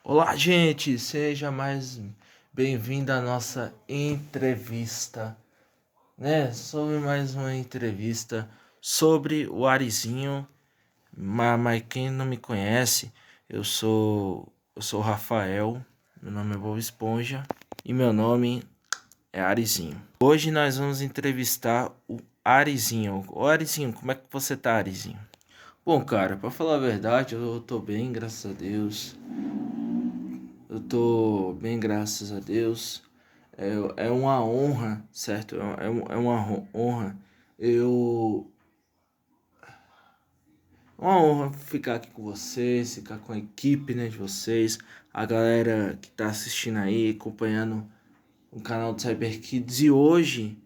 Olá, gente, seja mais bem-vindo à nossa entrevista, né? Sobre mais uma entrevista sobre o Arizinho. Mas quem não me conhece, eu sou o Rafael, meu nome é Bob Esponja e meu nome é Arizinho. Hoje nós vamos entrevistar o Arizinho. Ô Arizinho, como é que você tá, Arizinho? Bom, cara, pra falar a verdade, eu tô bem, graças a Deus. Eu tô bem, graças a Deus. É uma honra, certo? É uma honra. Eu. É uma honra ficar aqui com vocês, ficar com a equipe, né, de vocês, a galera que tá assistindo aí, acompanhando o canal do Cyber Kids. E hoje,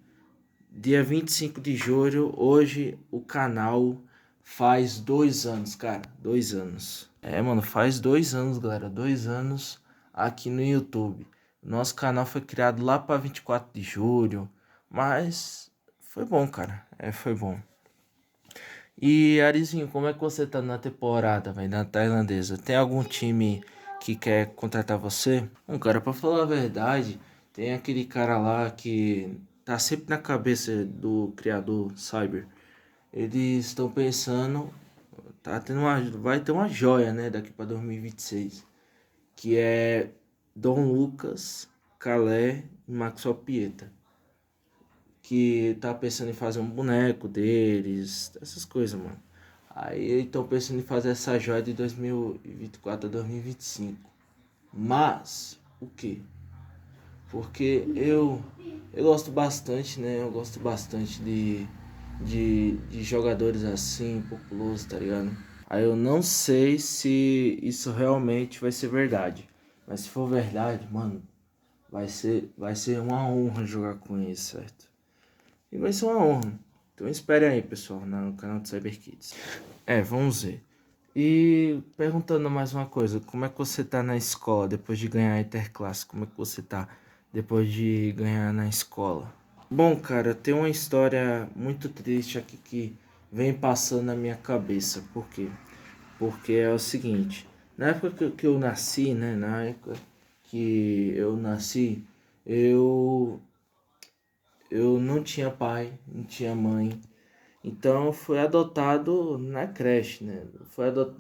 dia 25 de julho, hoje o canal faz 2 anos, cara. 2 anos. Mano, faz 2 anos, galera. 2 anos aqui no YouTube. Nosso canal foi criado lá para 24 de julho. Mas foi bom, cara. Foi bom. E Arizinho, como é que você tá na temporada, velho, na tailandesa? Tem algum time que quer contratar você? Cara, pra falar a verdade, tem aquele cara lá que tá sempre na cabeça do criador Cyber. Eles estão pensando, vai ter uma joia, né, daqui pra 2026, que é Dom Lucas, Calé e Maxwell Pieta, que tá pensando em fazer um boneco deles, essas coisas, mano. Aí estão pensando em fazer essa joia de 2024 a 2025. Mas, o que? Porque eu gosto bastante, né? Eu gosto bastante de jogadores assim, populosos, tá ligado? Aí eu não sei se isso realmente vai ser verdade. Mas se for verdade, mano, vai ser uma honra jogar com eles, certo? E vai ser uma honra. Então espere aí, pessoal, no canal do CyberKids. Vamos ver. E perguntando mais uma coisa, como é que você tá na escola depois de ganhar a Interclasse? Como é que você tá depois de ganhar na escola? Bom, cara, tem uma história muito triste aqui que vem passando na minha cabeça. Por quê? Porque é o seguinte, na época que eu nasci, né? Na época que eu nasci, eu, eu não tinha pai, não tinha mãe. Então fui adotado na creche, né?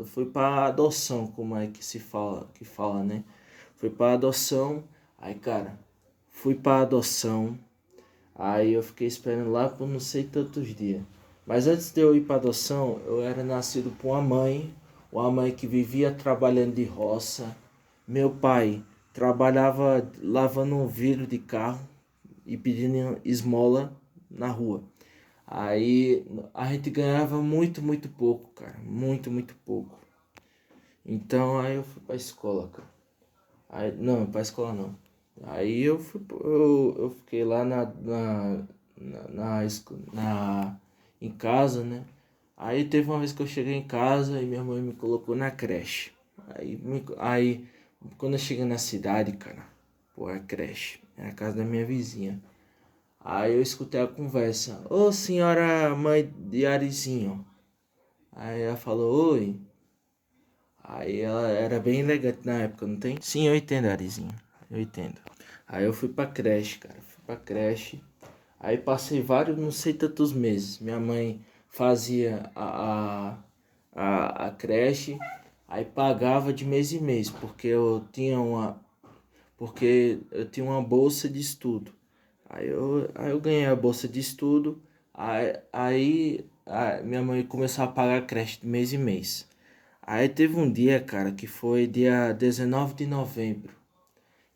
Fui para adoção, como é que fala, né? Fui para adoção, aí cara, fui para adoção, aí eu fiquei esperando lá por não sei tantos dias. Mas antes de eu ir para adoção, eu era nascido por uma mãe que vivia trabalhando de roça. Meu pai trabalhava lavando um vidro de carro e pedindo esmola na rua. Aí a gente ganhava muito, muito pouco, cara. Muito, muito pouco. Então aí eu fui pra escola, cara. Aí, não, pra escola não. Aí eu fiquei lá em casa, né? Aí teve uma vez que eu cheguei em casa e minha mãe me colocou na creche. Aí quando eu cheguei na cidade, cara, pô, a creche, é a casa da minha vizinha. Aí eu escutei a conversa. Ô senhora mãe de Arizinho. Aí ela falou, oi. Aí ela era bem elegante na época, não tem? Sim, eu entendo, Arizinho. Eu entendo. Aí eu fui pra creche, cara. Fui pra creche. Aí passei vários, não sei tantos meses. Minha mãe fazia a creche. Aí pagava de mês em mês. Porque eu tinha uma bolsa de estudo. Aí eu ganhei a bolsa de estudo. Aí minha mãe começou a pagar a creche de mês em mês. Aí teve um dia, cara, que foi dia 19 de novembro.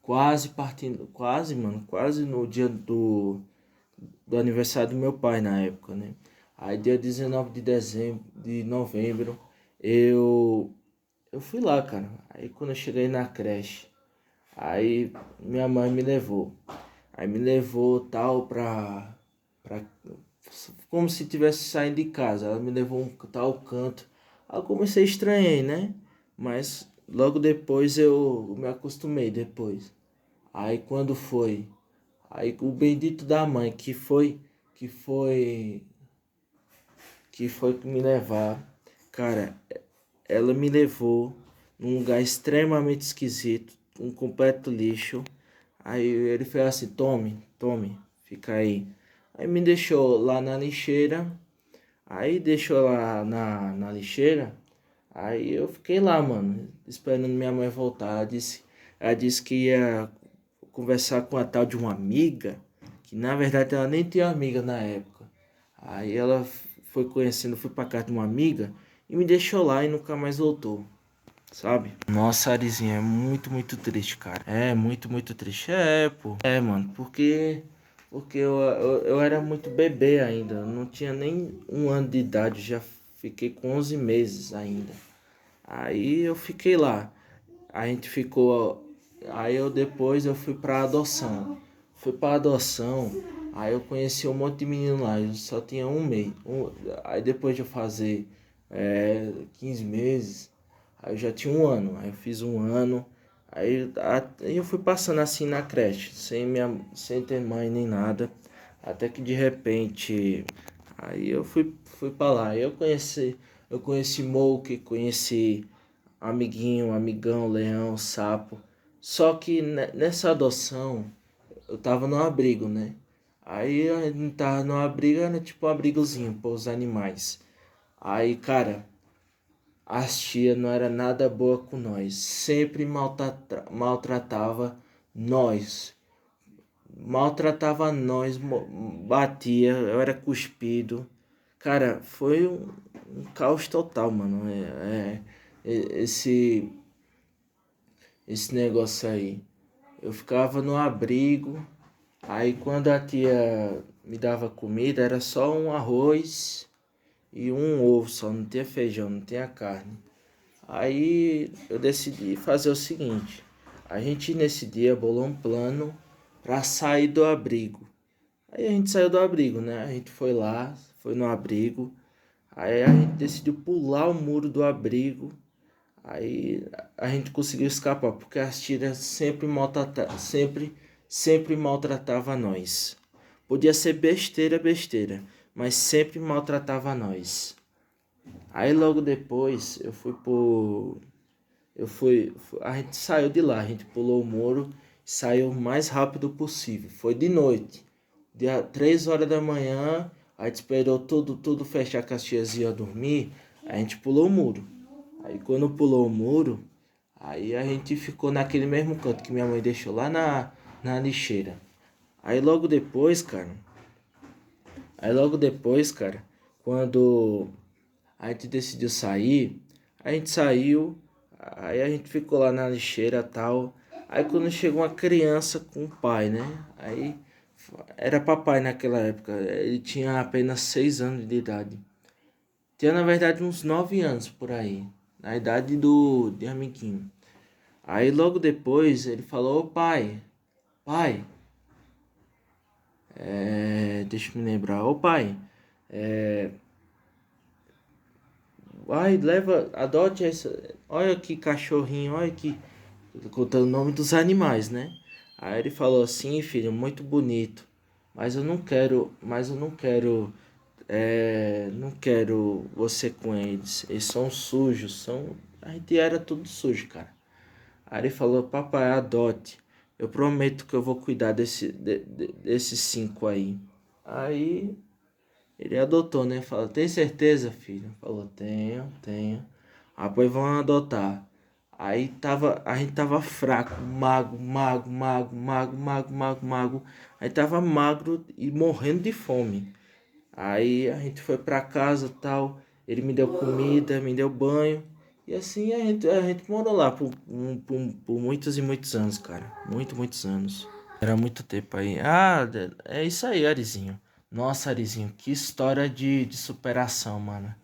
Quase partindo, quase, mano, quase no dia do aniversário do meu pai na época, né? Aí dia 19 de novembro, eu fui lá, cara. Aí quando eu cheguei na creche, aí minha mãe me levou. Aí me levou tal pra como se tivesse saindo de casa. Ela me levou um tal canto. Aí eu comecei a estranhar, né? Mas logo depois eu me acostumei depois. Aí quando foi, aí o bendito da mãe que foi que foi me levar, cara, ela me levou num lugar extremamente esquisito, um completo lixo. Aí ele fez assim, tome, fica aí. Aí me deixou lá na lixeira, aí deixou lá na lixeira, aí eu fiquei lá, mano, esperando minha mãe voltar. Ela disse que ia conversar com a tal de uma amiga, que na verdade ela nem tinha amiga na época. Aí ela foi conhecendo, foi pra casa de uma amiga e me deixou lá e nunca mais voltou, sabe? Nossa, Arizinho, é muito triste, cara. É muito triste. É, pô. É, mano, porque eu era muito bebê ainda. Eu não tinha nem 1 ano de idade, já fiquei com 11 meses ainda. Aí eu fiquei lá. A gente ficou. Aí depois eu fui pra adoção. Fui pra adoção. Aí eu conheci um monte de menino lá. Eu só tinha 1 mês. Aí depois de eu fazer 15 meses, aí eu já tinha 1 ano. Aí eu fiz 1 ano. Aí eu fui passando assim na creche, sem ter mãe nem nada. Até que de repente. Aí eu fui pra lá. Aí eu conheci Moke, conheci amiguinho, amigão, leão, sapo. Só que nessa adoção, eu tava no abrigo, né? Aí a gente tava no abrigo, era tipo um abrigozinho para os animais. Aí, cara, as tia não era nada boa com nós. Sempre maltratava nós. Maltratava nós, batia, eu era cuspido. Cara, foi um caos total, mano. Esse negócio aí. Eu ficava no abrigo, aí quando a tia me dava comida era só um arroz e um ovo só, não tinha feijão, não tinha carne. Aí eu decidi fazer o seguinte, a gente nesse dia bolou um plano para sair do abrigo. Aí a gente saiu do abrigo, né? A gente foi lá, foi no abrigo, aí a gente decidiu pular o muro do abrigo. Aí a gente conseguiu escapar, porque as tiras sempre maltratava nós. Podia ser besteira, mas sempre maltratava nós. Aí logo depois a gente saiu de lá, a gente pulou o muro, saiu o mais rápido possível. Foi de noite, dia 3 horas da manhã, a gente esperou tudo fechar que as tias iam dormir, a gente pulou o muro. Aí quando pulou o muro, aí a gente ficou naquele mesmo canto que minha mãe deixou lá na lixeira. Aí logo depois, cara, quando a gente decidiu sair, a gente saiu, aí a gente ficou lá na lixeira e tal. Aí quando chegou uma criança com o pai, né? Aí era papai naquela época, ele tinha apenas 6 anos de idade. Tinha na verdade uns 9 anos por aí, na idade de amiguinho. Aí logo depois ele falou, ô pai, deixa eu me lembrar, ô pai, vai, leva, adote essa, olha que cachorrinho, olha que, contando o nome dos animais, né? Aí ele falou assim, filho, muito bonito, mas eu não quero você com eles são sujos, a gente era tudo sujo, cara. Aí ele falou, papai, adote. Eu prometo que eu vou cuidar desses 5 aí. Aí ele adotou, né? Falou, tem certeza, filho? Falou, tenho. Ah, pois vão adotar. A gente tava fraco, mago. Aí tava magro e morrendo de fome. Aí a gente foi pra casa e tal. Ele me deu comida, me deu banho. E assim a gente morou lá por muitos e muitos anos, cara. Muitos anos. Era muito tempo aí. Ah, é isso aí, Arizinho. Nossa, Arizinho, que história de superação, mano.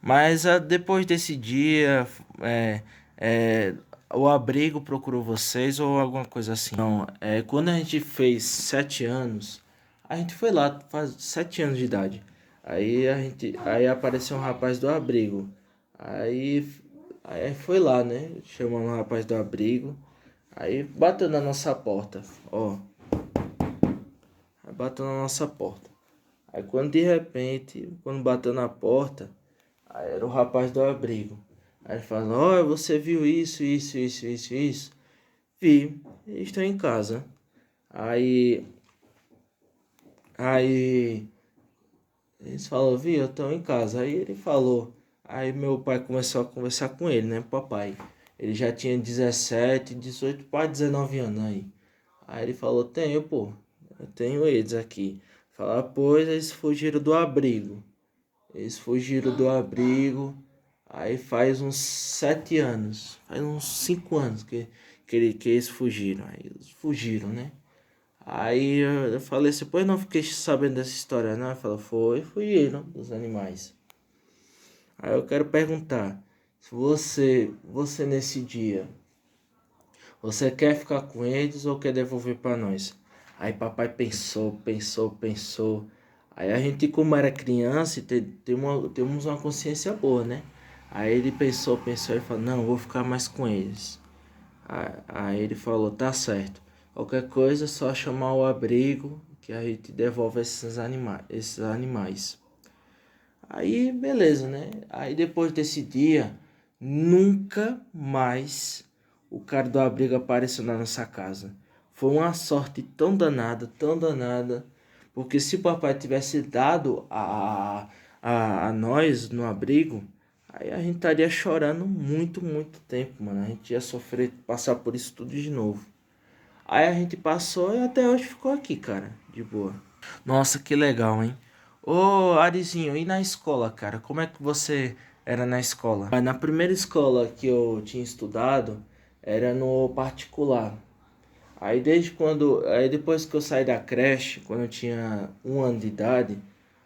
Mas depois desse dia, é, é, o abrigo procurou vocês ou alguma coisa assim? Não, quando a gente fez 7 anos, a gente foi lá, faz 7 anos de idade. Aí apareceu um rapaz do abrigo. Aí, aí foi lá, né? Chamando o rapaz do abrigo. Aí bateu na nossa porta, ó. Aí bateu na nossa porta. Aí quando de repente, quando bateu na porta, aí era o rapaz do abrigo. Aí ele falou, olha, você viu isso, isso, isso, isso, isso? Vi, eles estão em casa. Aí, aí, eles falaram, vi, eu estou em casa. Aí ele falou, aí meu pai começou a conversar com ele, né, papai. Ele já tinha 17, 18 para 19 anos aí. Aí ele falou, tenho, pô, eu tenho eles aqui. Falar, pois eles fugiram do abrigo. Eles fugiram do abrigo. Aí faz uns 7 anos. Faz uns 5 anos que eles fugiram. Aí eles fugiram, né? Aí eu falei assim, pois não fiquei sabendo dessa história, não? Ele falou, fugiram dos animais. Aí eu quero perguntar, se você nesse dia, você quer ficar com eles ou quer devolver para nós? Aí papai pensou, pensou, pensou. Aí a gente, como era criança, temos uma consciência boa, né? Aí ele pensou, pensou e falou, não, vou ficar mais com eles. Aí ele falou, tá certo. Qualquer coisa é só chamar o abrigo que a gente devolve esses animais. Aí beleza, né? Aí depois desse dia, nunca mais o cara do abrigo apareceu na nossa casa. Foi uma sorte tão danada, porque se o papai tivesse dado a nós no abrigo, aí a gente estaria chorando muito, muito tempo, mano. A gente ia sofrer, passar por isso tudo de novo. Aí a gente passou e até hoje ficou aqui, cara, de boa. Nossa, que legal, hein? Ô, Arizinho, e na escola, cara? Como é que você era na escola? Na primeira escola que eu tinha estudado, era no particular. Aí depois que eu saí da creche, quando eu tinha 1 ano de idade,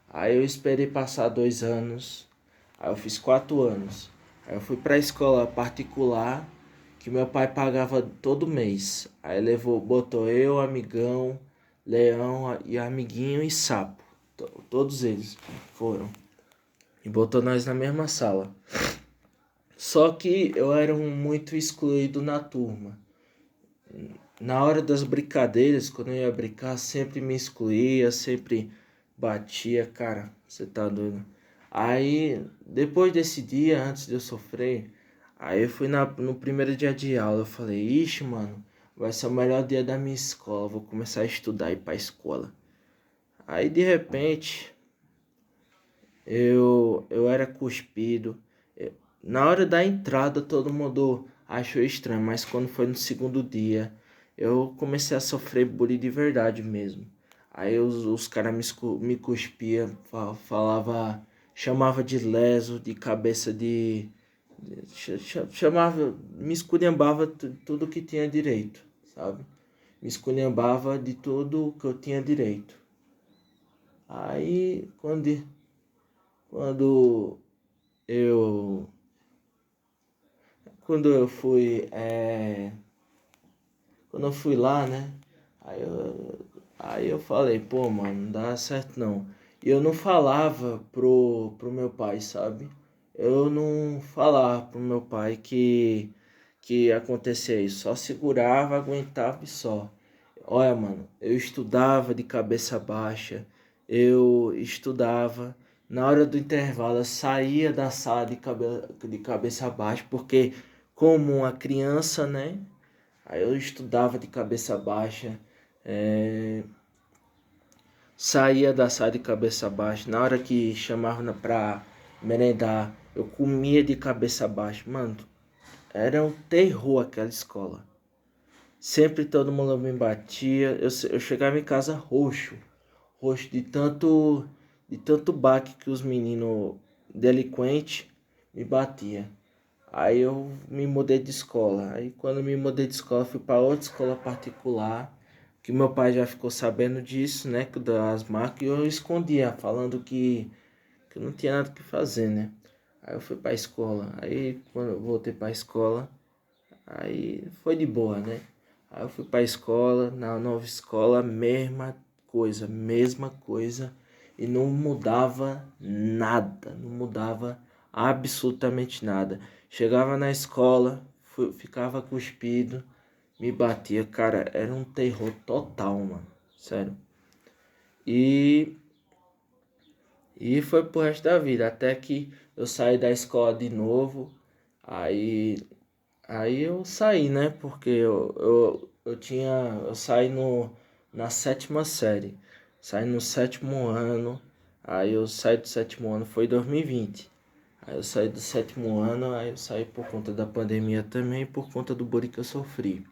aí eu esperei passar 2 anos. Aí eu fiz 4 anos. Aí eu fui pra escola particular, que meu pai pagava todo mês. Aí botou eu, amigão, leão e amiguinho e sapo. Todos eles foram. E botou nós na mesma sala. Só que eu era muito excluído na turma. Na hora das brincadeiras, quando eu ia brincar, sempre me excluía, sempre batia, cara, você tá doido. Aí, depois desse dia, antes de eu sofrer, aí eu fui no primeiro dia de aula, eu falei, ixi, mano, vai ser o melhor dia da minha escola, vou começar a estudar e ir pra escola. Aí, de repente, eu era cuspido. Na hora da entrada, todo mundo achou estranho, mas quando foi no segundo dia, eu comecei a sofrer bullying de verdade mesmo. Aí os caras me cuspiam, chamava de leso, de cabeça chamava, me esculhambava tudo que tinha direito, sabe? Me esculhambava de tudo que eu tinha direito. Aí, quando eu, quando eu fui, quando eu fui lá, né? Aí eu falei, pô, mano, não dá certo não. E eu não falava pro meu pai, sabe? Eu não falava pro meu pai que acontecia isso. Só segurava, aguentava e só. Olha, mano, eu estudava de cabeça baixa. Eu estudava. Na hora do intervalo, eu saía da sala de cabeça baixa, porque como uma criança, né? Aí eu estudava de cabeça baixa, saía da sala de cabeça baixa. Na hora que chamavam pra merendar, eu comia de cabeça baixa. Mano, era um terror aquela escola. Sempre todo mundo me batia. Eu chegava em casa roxo, roxo de tanto baque que os meninos delinquentes me batiam. Aí eu me mudei de escola. Aí quando eu me mudei de escola, fui para outra escola particular, que meu pai já ficou sabendo disso, né, das marcas, e eu escondia, falando que não tinha nada que fazer, né. Aí eu fui para a escola. Aí quando eu voltei para a escola, aí foi de boa, né. Aí eu fui para a escola, na nova escola, mesma coisa, e não mudava nada, não mudava absolutamente nada. Chegava na escola, ficava cuspido, me batia, cara, era um terror total, mano, sério. E, e foi pro resto da vida, até que eu saí da escola de novo, Aí, aí eu saí, né? Porque eu saí na sétima série. Saí no sétimo ano. Aí eu saí do sétimo ano, foi 2020. Aí eu saí do sétimo ano, aí eu saí por conta da pandemia também, por conta do bullying que eu sofri.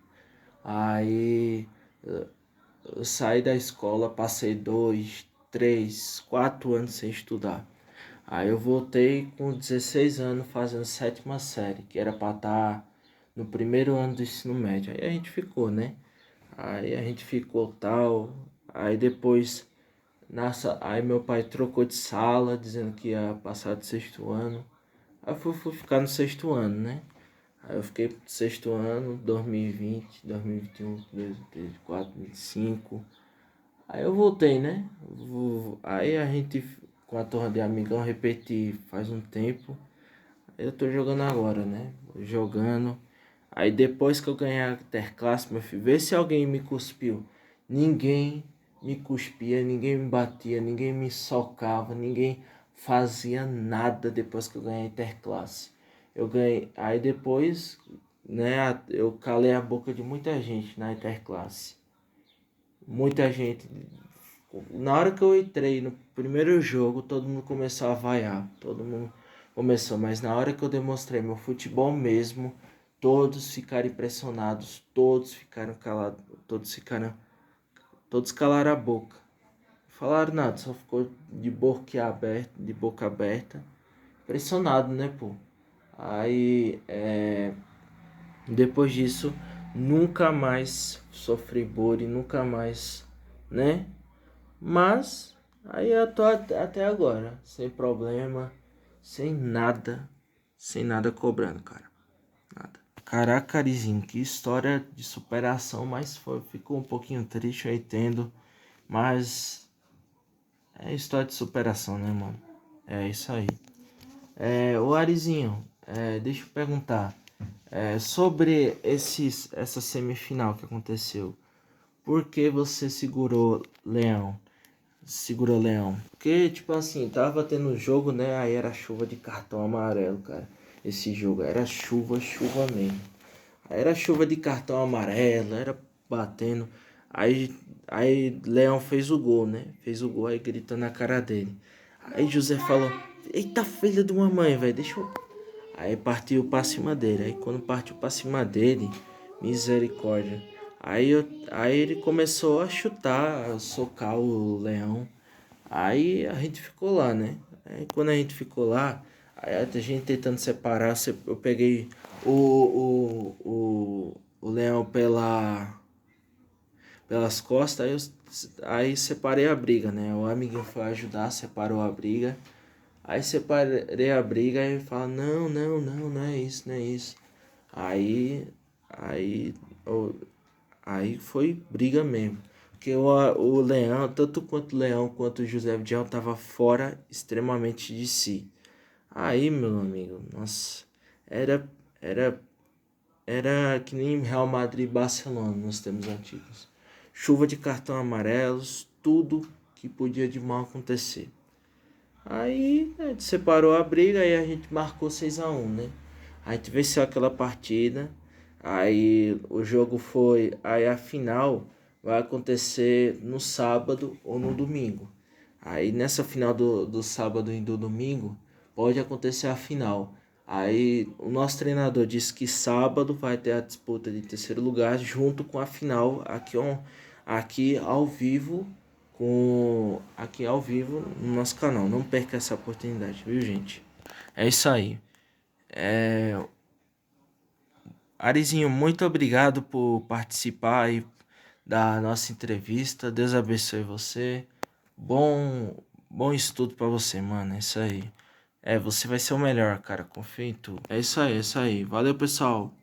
Aí eu saí da escola, passei 2, 3, 4 anos sem estudar. Aí eu voltei com 16 anos fazendo sétima série, que era pra estar no primeiro ano do ensino médio. Aí a gente ficou, né? Aí a gente ficou tal. Aí depois, aí meu pai trocou de sala, dizendo que ia passar do sexto ano. Aí eu fui ficar no sexto ano, né? Aí eu fiquei no sexto ano, 2020, 2021, 2024, 2025. Aí eu voltei, né? Aí a gente, com a turma de amigão, repeti faz um tempo. Eu tô jogando agora, né? Jogando. Aí depois que eu ganhei a interclasse, meu filho, vê se alguém me cuspiu. Ninguém me cuspia, ninguém me batia, ninguém me socava, ninguém fazia nada depois que eu ganhei a interclasse. Eu ganhei. Aí depois, né, eu calei a boca de muita gente na interclasse. Muita gente. Na hora que eu entrei no primeiro jogo, todo mundo começou a vaiar. Todo mundo começou, mas na hora que eu demonstrei meu futebol mesmo, todos ficaram impressionados, todos ficaram calados, todos calaram a boca. Não falaram nada, só ficou de boca aberta, impressionado, né, pô? Aí, depois disso, nunca mais sofri bullying, nunca mais, né? Mas aí eu tô até agora, sem problema, sem nada cobrando, cara. Nada. Caraca, Arizinho, que história de superação, mas ficou um pouquinho triste, eu entendo. Mas é história de superação, né, mano? É isso aí. Ô Arizinho, deixa eu perguntar. Sobre essa semifinal que aconteceu. Por que você segurou Leão? Segura Leão. Porque, tipo assim, tava tendo jogo, né? Aí era chuva de cartão amarelo, cara. Esse jogo era chuva, chuva mesmo. Aí era chuva de cartão amarelo, era batendo. Aí Leão fez o gol, né? Fez o gol aí gritando na cara dele. Aí José falou: Eita filha de uma mãe, velho, deixa eu. Aí partiu pra cima dele. Aí quando partiu pra cima dele, misericórdia. Aí ele começou a chutar, a socar o leão. Aí a gente ficou lá, né? Aí quando a gente ficou lá, aí a gente tentando separar, eu peguei o leão pelas costas, aí separei a briga, né? O amiguinho foi ajudar, separou a briga. Aí separei a briga e fala, não, não, não, não é isso, não é isso. Aí, aí, o- aí foi briga mesmo. Porque o Leão, tanto quanto o Leão quanto o José Diel tava fora extremamente de si. Aí, meu amigo, nossa, era, era, era que nem Real Madrid e Barcelona nos tempos antigos. Chuva de cartão amarelos, tudo que podia de mal acontecer. Aí a gente separou a briga e a gente marcou 6-1, né? A gente venceu aquela partida. Aí o jogo foi. Aí a final vai acontecer no sábado ou no domingo. Aí nessa final do sábado e do domingo pode acontecer a final. Aí o nosso treinador disse que sábado vai ter a disputa de terceiro lugar junto com a final aqui ao vivo aqui ao vivo no nosso canal. Não perca essa oportunidade, viu, gente? É isso aí. Arizinho, muito obrigado por participar aí da nossa entrevista. Deus abençoe você. Bom, bom estudo pra você, mano. É isso aí. Você vai ser o melhor, cara. Confia em tu. É isso aí, é isso aí. Valeu, pessoal.